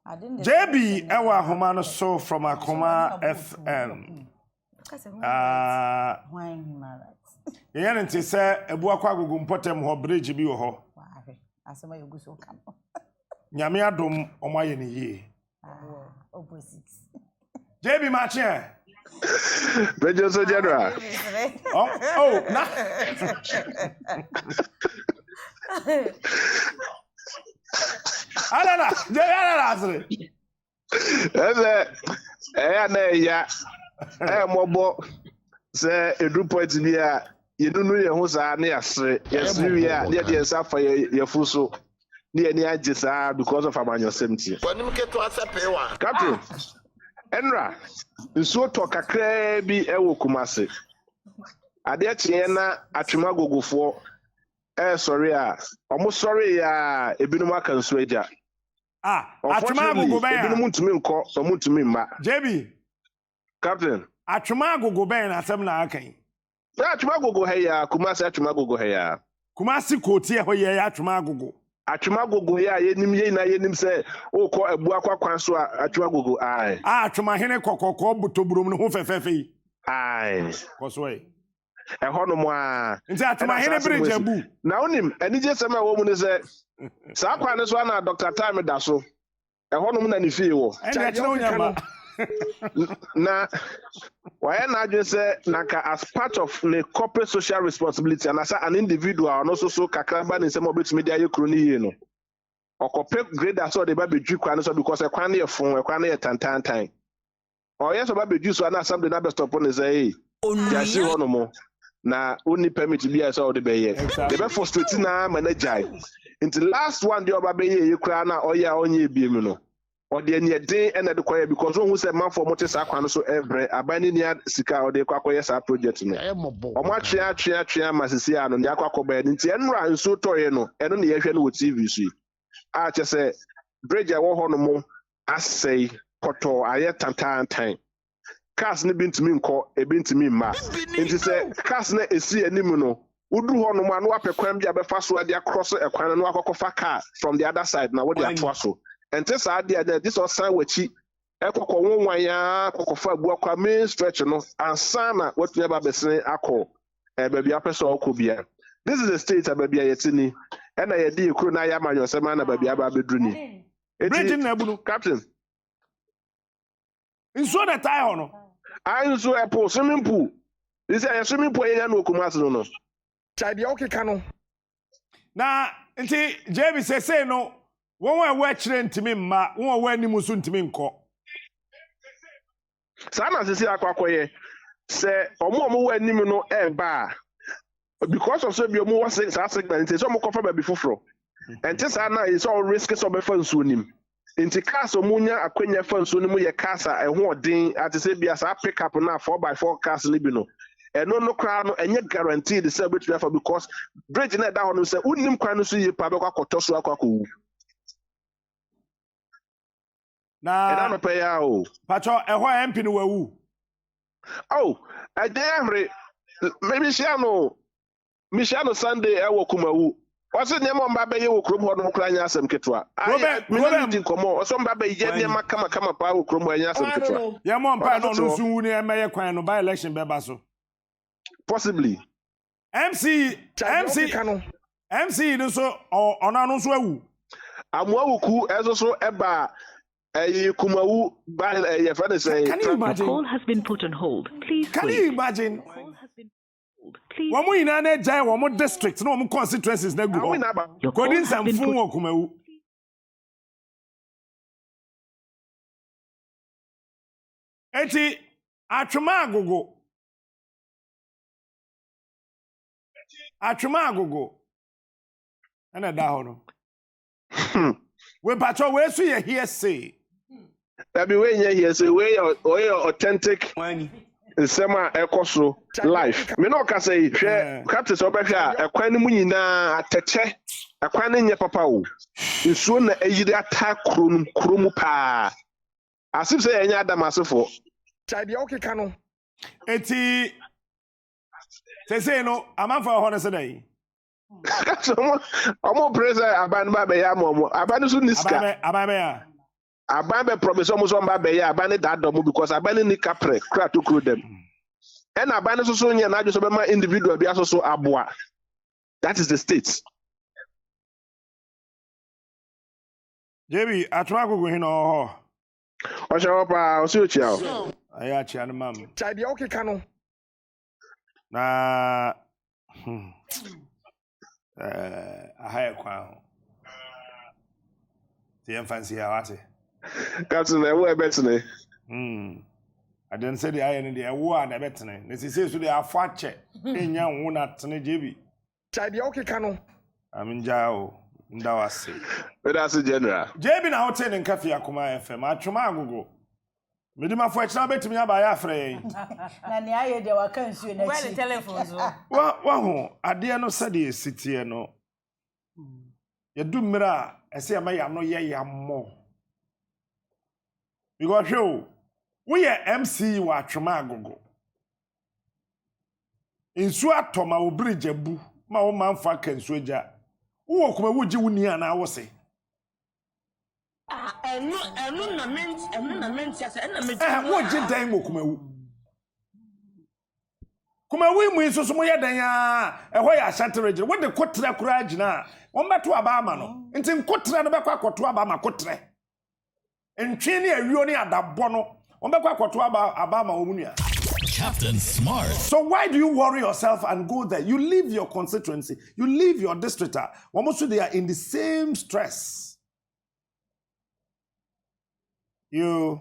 JB ewa homa so from Akoma FM. Why human rights? Yen nti se ebu akwa agogo mpotem ho bridge bi wo ho. Asema yogu so kan. Nyame adom omaye ne yie. Opposite. JB Machie. Bejo so general. Oh, na. Alala, JB asre. Na ya. Mobo se edu point bi a yedunu ye ho saa na yasre wi a na ye nsa fa ye fuso na ye ni age saa because of amanyosem tie Wanim keto asepewa captain enra nsuo to kakra bi ewo kumase ade kye na Atwima Agogofo sorry a omo sorry ya ebinum aka nsuo agya Atwima Agogo ben ebinum ntumi nkọ omo ntumi mma JB captain Atwima Agogo ben asem na akan Atwima Agogo ya kumase Atwima Agogo ya kumase koti ho ye Atwima Agogo Atwima Agogo ya yenim ye na yenim se okọ abu akwa so Atwima Agogo ai Atwima hene kokoko butoburum no ho fefefe ai kosoi ehono mo a nti Atwima hene bridge abu na onim enije sema wo mu ne se sa kwa ne so na Dr. Time da so ehono mo na ne fie wo na why na adwe say naka as part of the corporate social responsibility and as an individual no so kakraba ne sem obetumi dia yekro ni yie no okope grade so de ba bedwi kwa so because ekwan na yefon ekwan na yetantantan o yes ba bedwi so na assembly na best stop ne say ya si hono mo na only permit bia so de be ye de be frustrate na manager into last one de oba be ye yekra na oya onye ebiem no or the near day and the choir because one who said man for motor sakwan so every abani near sika or the kwakoye sa project no o ma twa masisi ano ne akwakoba nti enra nso toye no eno ne yehwe no TV so a che se bridge wo ho no mo asei koto aye tantantan cars ne bintimi nko e bintimi ma nti se cars na esi anim no udu ho no ma no apekwan bia be fa so de across ekwan no akokofa car from the other side na wo de atwa so and this idea that this was sign with ekoko wonwan ya kokofa abu akwa main stretch no ansana what never be say akọ baby apesa okobia this is the state baby ayetini and na yedi ekro na ya manyo sema na baby aba bedru ni bridge na abu no captain nso na tie ho no nso airport swimming pool this is swimming pool ya na okumas no Chai okeka no na nti JB say no won wa kire ntimi mma won wa animu so ntimi nko sana sisi akwakoye se omo wa anim no eba because of so bi omo was say segment so omo kofa ba bi foforo enti sana is all risk so be fa nsuo nim enti cars omo nya akwanya fa nsuo nim ye cars a ho odin ati se bia sa pick up na 4x4 cars libi no eno no kra no enye guaranteed say betu for because bridge na da ho no say unim kwan no so ye pa be kwakoto so akwakowu na ena no pay ya o pacho eho MP no wawu oh ademre maybe Michiano Sunday e wo kumawu wase ne mo mba be ye wo krom ho no kra nya asem ketwa me din komo oso mba be ye ne makama pa wo krom anya asem ketwa ye mo mpa no no sunwu ne emeye kwan no by election be ba so possibly MC no so ona no so awu amwa ku ezo so eba kumawu by your friend say the call has been put on hold. Please can you imagine please womu ina na jai womu districts no womu constituencies na go kodin samfun wo kumawu eti Atwima Agogo ana da ho no we patrol we so ye here say that be we here say we authentic sema ekoso life me no ka say hwe captain so be hwe a ekwan mu nyina ateche ekwan nye papa o nsuo na ayiri ata krom pa asif say enya adamasefo chai de okeka no eti say no amanfa ho no say dai omo presa aban ba be ya momo aban so niska aban be ya aban be promise almost on be ya aban that domo because aban ni capre crack to crew them. And aban so nya na just be ma individual be so aboa. That is the state. JB, Atwima Agogo hin ho. O sha pa o si o chia o. Aya chia no mam. Chai dia okay ka no. Na ahaya kwa ho. Ti fancy ya wate. Captain e wo e betene. I didn't say the iron in the war and a betene. This is so they are fache. Enya wo na tene JB. Chai dia okay ka no. Aminjao ndawase. We that's the general. JB na hotel in Cafe Akuma FM. Atwima Agogo. Medima fo ekina betimi aba ya frɛ. Na ne aye de waka nsuo na Where chi. the telephone so? Wa ho ade no sade sitie no. Ye du mira ese ma ya no ye yammo. Because show we are MC wa Atwima Agogo. Nsuo atoma wo bridge abu ma wo manfa ka nsuo gya. Wo kuma wo gi wuni ana wo se. Enu na menti asa na me. Wo gi dan mo kuma wu. Kuma wi mu nso so mo ye dan a ho ya shaterage wo de kotre kura agina wo meto aba ama no nti nkotre no be kwa koto aba ama kotre ntwe ne awio ne adabɔ no wo be kwa koto aba ama wo munua. Captain Smart. So why do you worry yourself and go there? You leave your constituency, you leave your district. Almost they are in the same stress. You